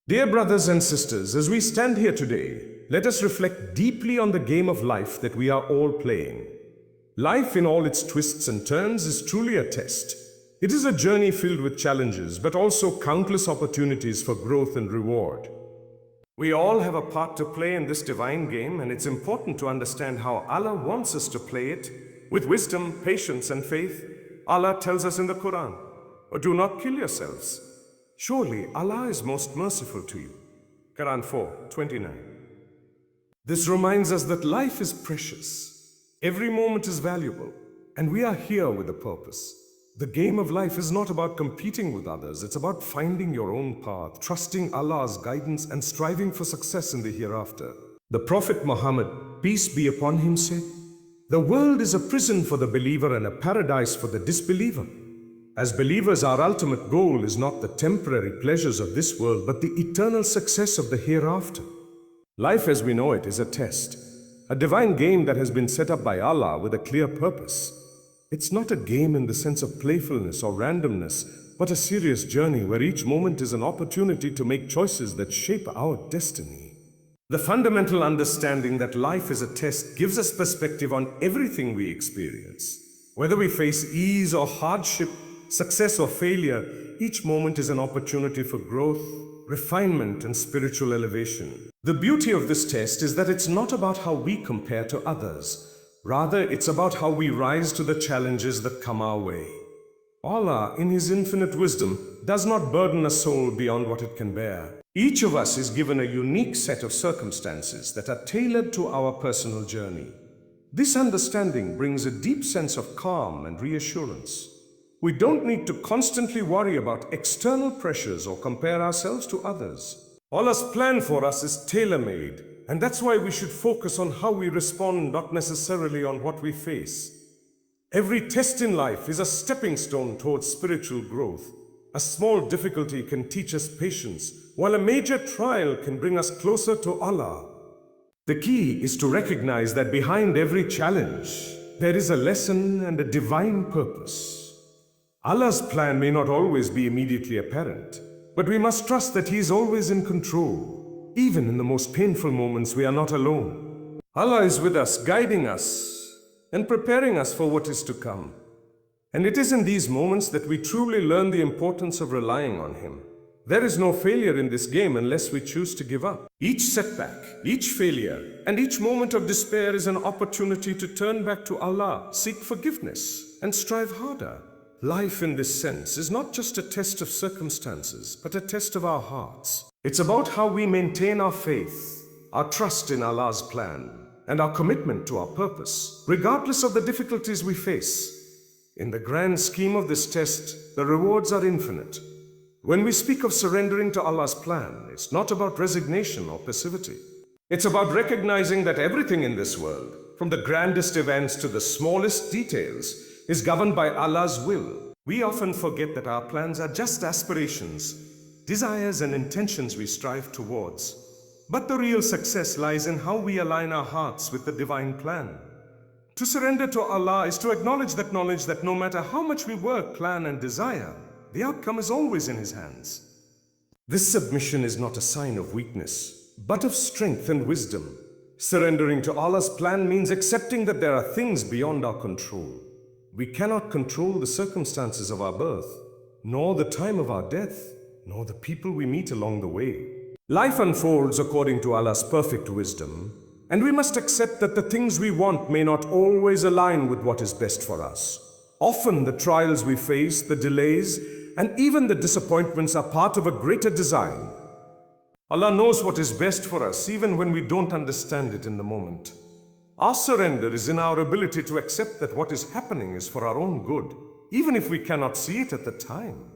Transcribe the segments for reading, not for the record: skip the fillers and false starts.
Dear brothers and sisters, as we stand here today, let us reflect deeply on the game of life that we are all playing. Life, in all its twists and turns, is truly a test. It is a journey filled with challenges, but also countless opportunities for growth and reward. We all have a part to play in this divine game, and it's important to understand how Allah wants us to play it. With wisdom, patience, and faith, Allah tells us in the Quran, "Do not kill yourselves. Surely Allah is most merciful to you." Quran 4:29. This reminds us that life is precious. Every moment is valuable, and we are here with a purpose. The game of life is not about competing with others. It's about finding your own path, trusting Allah's guidance, and striving for success in the hereafter. The Prophet Muhammad, peace be upon him, said, "The world is a prison for the believer and a paradise for the disbeliever." As believers, our ultimate goal is not the temporary pleasures of this world, but the eternal success of the hereafter. Life as we know it is a test, a divine game that has been set up by Allah with a clear purpose. It's not a game in the sense of playfulness or randomness, but a serious journey where each moment is an opportunity to make choices that shape our destiny. The fundamental understanding that life is a test gives us perspective on everything we experience. Whether we face ease or hardship, success or failure, each moment is an opportunity for growth, refinement, and spiritual elevation. The beauty of this test is that it's not about how we compare to others. Rather, it's about how we rise to the challenges that come our way. Allah, in His infinite wisdom, does not burden a soul beyond what it can bear. Each of us is given a unique set of circumstances that are tailored to our personal journey. This understanding brings a deep sense of calm and reassurance. We don't need to constantly worry about external pressures or compare ourselves to others. Allah's plan for us is tailor-made, and that's why we should focus on how we respond, not necessarily on what we face. Every test in life is a stepping stone towards spiritual growth. A small difficulty can teach us patience, while a major trial can bring us closer to Allah. The key is to recognize that behind every challenge, there is a lesson and a divine purpose. Allah's plan may not always be immediately apparent, but we must trust that He is always in control. Even in the most painful moments, we are not alone. Allah is with us, guiding us, and preparing us for what is to come. And it is in these moments that we truly learn the importance of relying on Him. There is no failure in this game unless we choose to give up. Each setback, each failure, and each moment of despair is an opportunity to turn back to Allah, seek forgiveness, and strive harder. Life in this sense is not just a test of circumstances, but a test of our hearts. It's about how we maintain our faith, our trust in Allah's plan, and our commitment to our purpose, regardless of the difficulties we face. In the grand scheme of this test, the rewards are infinite. When we speak of surrendering to Allah's plan, it's not about resignation or passivity. It's about recognizing that everything in this world, from the grandest events to the smallest details, is governed by Allah's will. We often forget that our plans are just aspirations, desires and intentions we strive towards. But the real success lies in how we align our hearts with the divine plan. To surrender to Allah is to acknowledge that knowledge that no matter how much we work, plan and desire, the outcome is always in His hands. This submission is not a sign of weakness, but of strength and wisdom. Surrendering to Allah's plan means accepting that there are things beyond our control. We cannot control the circumstances of our birth, nor the time of our death, nor the people we meet along the way. Life unfolds according to Allah's perfect wisdom, and we must accept that the things we want may not always align with what is best for us. Often the trials we face, the delays, and even the disappointments are part of a greater design. Allah knows what is best for us, even when we don't understand it in the moment. Our surrender is in our ability to accept that what is happening is for our own good, even if we cannot see it at the time.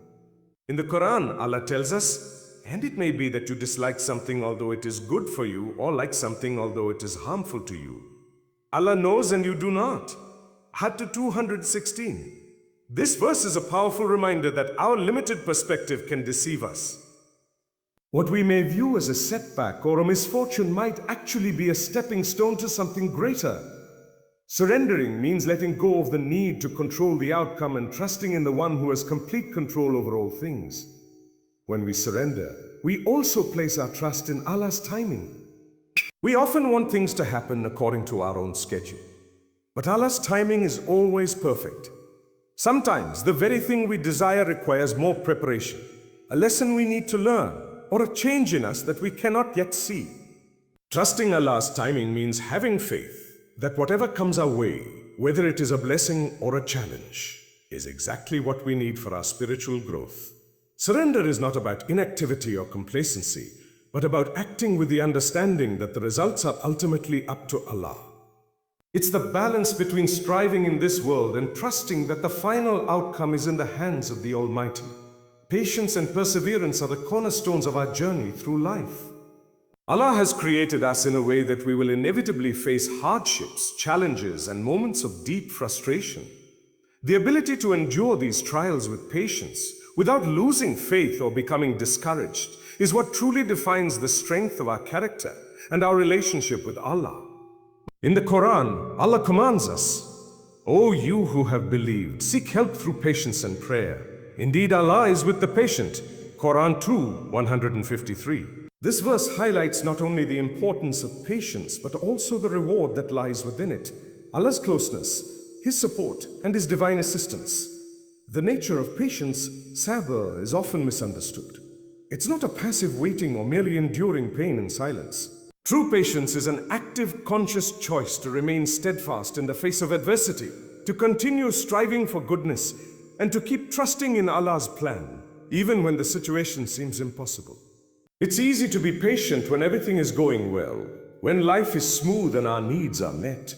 In the Quran, Allah tells us, "And it may be that you dislike something although it is good for you, or like something although it is harmful to you. Allah knows and you do not." Hajj 216. This verse is a powerful reminder that our limited perspective can deceive us. What we may view as a setback or a misfortune might actually be a stepping stone to something greater. Surrendering means letting go of the need to control the outcome and trusting in the one who has complete control over all things. When we surrender, we also place our trust in Allah's timing. We often want things to happen according to our own schedule. But Allah's timing is always perfect. Sometimes the very thing we desire requires more preparation, a lesson we need to learn, or a change in us that we cannot yet see. Trusting Allah's timing means having faith that whatever comes our way, whether it is a blessing or a challenge, is exactly what we need for our spiritual growth. Surrender is not about inactivity or complacency, but about acting with the understanding that the results are ultimately up to Allah. It's the balance between striving in this world and trusting that the final outcome is in the hands of the Almighty. Patience and perseverance are the cornerstones of our journey through life. Allah has created us in a way that we will inevitably face hardships, challenges, and moments of deep frustration. The ability to endure these trials with patience, without losing faith or becoming discouraged, is what truly defines the strength of our character and our relationship with Allah. In the Quran, Allah commands us, "O you who have believed, seek help through patience and prayer. Indeed, Allah is with the patient." Quran 2:153. This verse highlights not only the importance of patience, but also the reward that lies within it. Allah's closeness, His support, and His divine assistance. The nature of patience, sabr, is often misunderstood. It's not a passive waiting or merely enduring pain in silence. True patience is an active, conscious choice to remain steadfast in the face of adversity, to continue striving for goodness, and to keep trusting in Allah's plan, even when the situation seems impossible. It's easy to be patient when everything is going well, when life is smooth and our needs are met.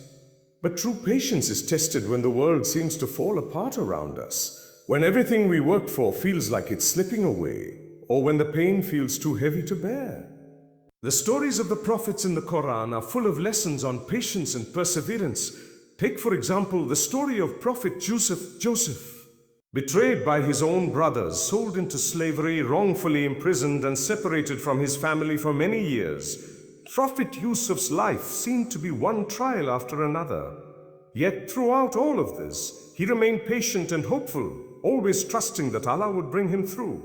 But true patience is tested when the world seems to fall apart around us, when everything we worked for feels like it's slipping away, or when the pain feels too heavy to bear. The stories of the prophets in the Quran are full of lessons on patience and perseverance. Take, for example, the story of Prophet Joseph. Betrayed by his own brothers, sold into slavery, wrongfully imprisoned, and separated from his family for many years, Prophet Yusuf's life seemed to be one trial after another. Yet throughout all of this, he remained patient and hopeful, always trusting that Allah would bring him through.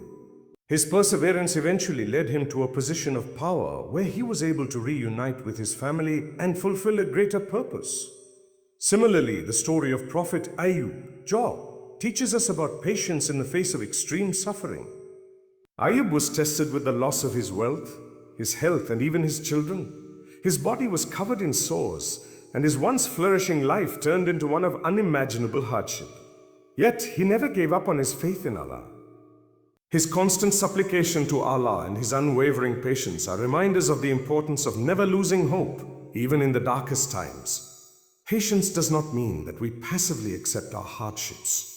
His perseverance eventually led him to a position of power where he was able to reunite with his family and fulfill a greater purpose. Similarly, the story of Prophet Job, teaches us about patience in the face of extreme suffering. Ayub was tested with the loss of his wealth, his health, and even his children. His body was covered in sores, and his once flourishing life turned into one of unimaginable hardship. Yet he never gave up on his faith in Allah. His constant supplication to Allah and his unwavering patience are reminders of the importance of never losing hope, even in the darkest times. Patience does not mean that we passively accept our hardships.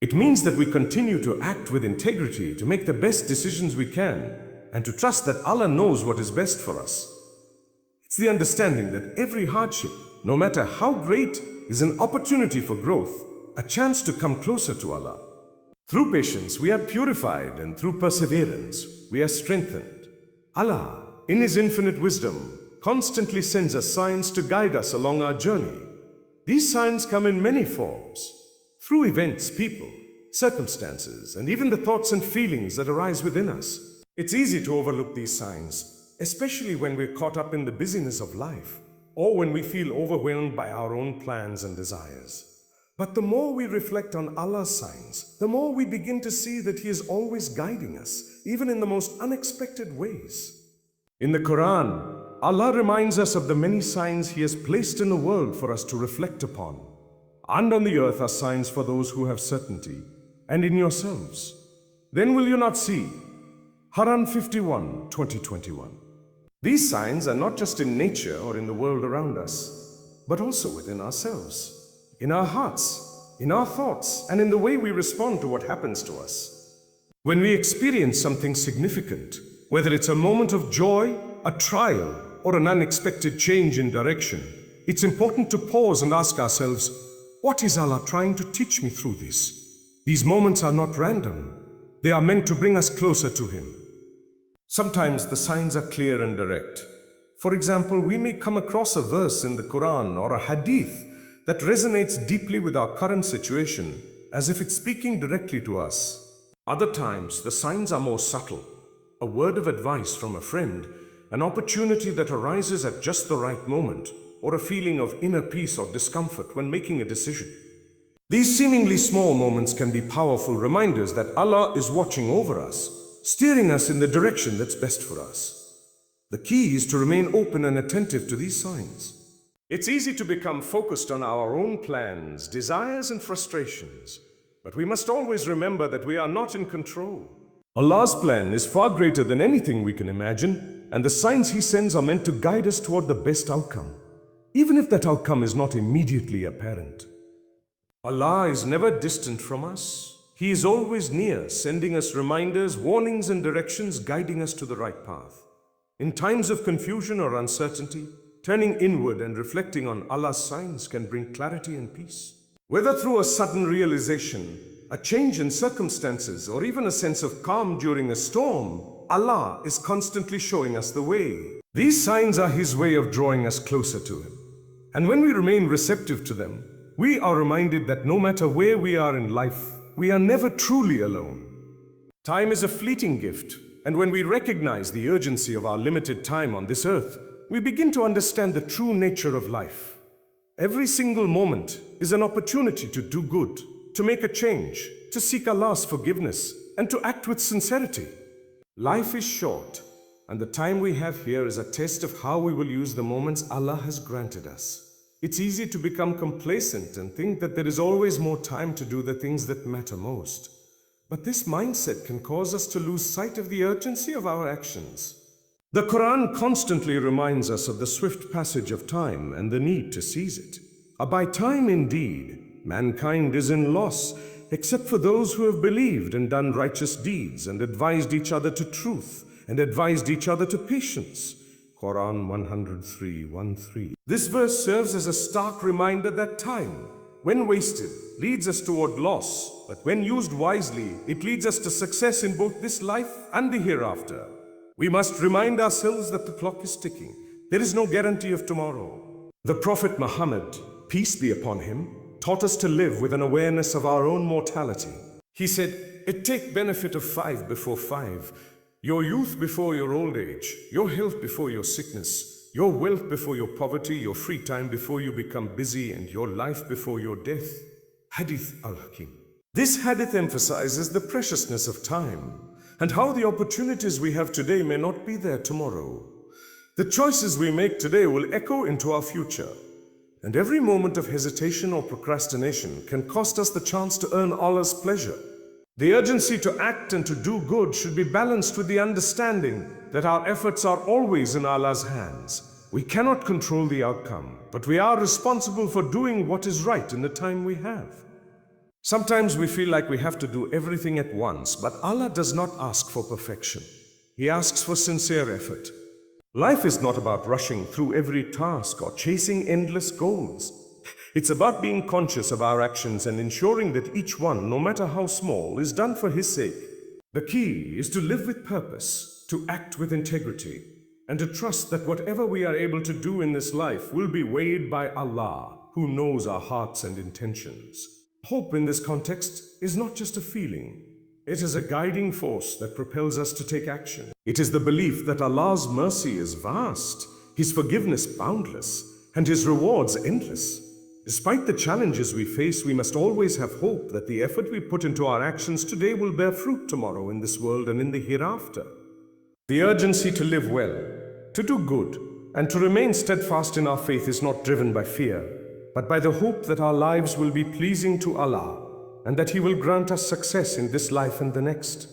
It means that we continue to act with integrity, to make the best decisions we can, and to trust that Allah knows what is best for us. It's the understanding that every hardship, no matter how great, is an opportunity for growth, a chance to come closer to Allah. Through patience, we are purified, and through perseverance, we are strengthened. Allah, in His infinite wisdom, constantly sends us signs to guide us along our journey. These signs come in many forms, through events, people, circumstances, and even the thoughts and feelings that arise within us. It's easy to overlook these signs, especially when we're caught up in the busyness of life, or when we feel overwhelmed by our own plans and desires. But the more we reflect on Allah's signs, the more we begin to see that He is always guiding us, even in the most unexpected ways. In the Quran, Allah reminds us of the many signs He has placed in the world for us to reflect upon. And on the earth are signs for those who have certainty, and in yourselves. Then will you not see? Quran 51:20-21. These signs are not just in nature or in the world around us, but also within ourselves, in our hearts, in our thoughts, and in the way we respond to what happens to us. When we experience something significant, whether it's a moment of joy, a trial, or an unexpected change in direction, it's important to pause and ask ourselves, what is Allah trying to teach me through this? These moments are not random. They are meant to bring us closer to Him. Sometimes the signs are clear and direct. For example, we may come across a verse in the Quran or a hadith that resonates deeply with our current situation, as if it's speaking directly to us. Other times, the signs are more subtle. A word of advice from a friend, an opportunity that arises at just the right moment, or a feeling of inner peace or discomfort when making a decision. These seemingly small moments can be powerful reminders that Allah is watching over us, steering us in the direction that's best for us. The key is to remain open and attentive to these signs. It's easy to become focused on our own plans, desires, and frustrations, but we must always remember that we are not in control. Allah's plan is far greater than anything we can imagine, and the signs He sends are meant to guide us toward the best outcome, even if that outcome is not immediately apparent. Allah is never distant from us. He is always near, sending us reminders, warnings, and directions, guiding us to the right path. In times of confusion or uncertainty, turning inward and reflecting on Allah's signs can bring clarity and peace. Whether through a sudden realization, a change in circumstances, or even a sense of calm during a storm, Allah is constantly showing us the way. These signs are His way of drawing us closer to Him. And when we remain receptive to them, we are reminded that no matter where we are in life, we are never truly alone. Time is a fleeting gift, and when we recognize the urgency of our limited time on this earth, we begin to understand the true nature of life. Every single moment is an opportunity to do good, to make a change, to seek Allah's forgiveness, and to act with sincerity. Life is short, and the time we have here is a test of how we will use the moments Allah has granted us. It's easy to become complacent and think that there is always more time to do the things that matter most. But this mindset can cause us to lose sight of the urgency of our actions. The Quran constantly reminds us of the swift passage of time and the need to seize it. By time indeed, mankind is in loss, except for those who have believed and done righteous deeds and advised each other to truth and advised each other to patience. Quran 103:1-3. This verse serves as a stark reminder that time, when wasted, leads us toward loss, but when used wisely, it leads us to success in both this life and the hereafter. We must remind ourselves that the clock is ticking. There is no guarantee of tomorrow. The Prophet Muhammad, peace be upon him, taught us to live with an awareness of our own mortality. He said, "It take benefit of 5 before 5, your youth before your old age, your health before your sickness, your wealth before your poverty, your free time before you become busy, and your life before your death." Hadith al-Hakim. This hadith emphasizes the preciousness of time and how the opportunities we have today may not be there tomorrow. The choices we make today will echo into our future, and every moment of hesitation or procrastination can cost us the chance to earn Allah's pleasure. The urgency to act and to do good should be balanced with the understanding that our efforts are always in Allah's hands. We cannot control the outcome, but we are responsible for doing what is right in the time we have. Sometimes we feel like we have to do everything at once, but Allah does not ask for perfection. He asks for sincere effort. Life is not about rushing through every task or chasing endless goals. It's about being conscious of our actions and ensuring that each one, no matter how small, is done for His sake. The key is to live with purpose, to act with integrity, and to trust that whatever we are able to do in this life will be weighed by Allah, who knows our hearts and intentions. Hope in this context is not just a feeling. It is a guiding force that propels us to take action. It is the belief that Allah's mercy is vast, His forgiveness boundless, and His rewards endless. Despite the challenges we face, we must always have hope that the effort we put into our actions today will bear fruit tomorrow in this world and in the hereafter. The urgency to live well, to do good, and to remain steadfast in our faith is not driven by fear, but by the hope that our lives will be pleasing to Allah and that He will grant us success in this life and the next.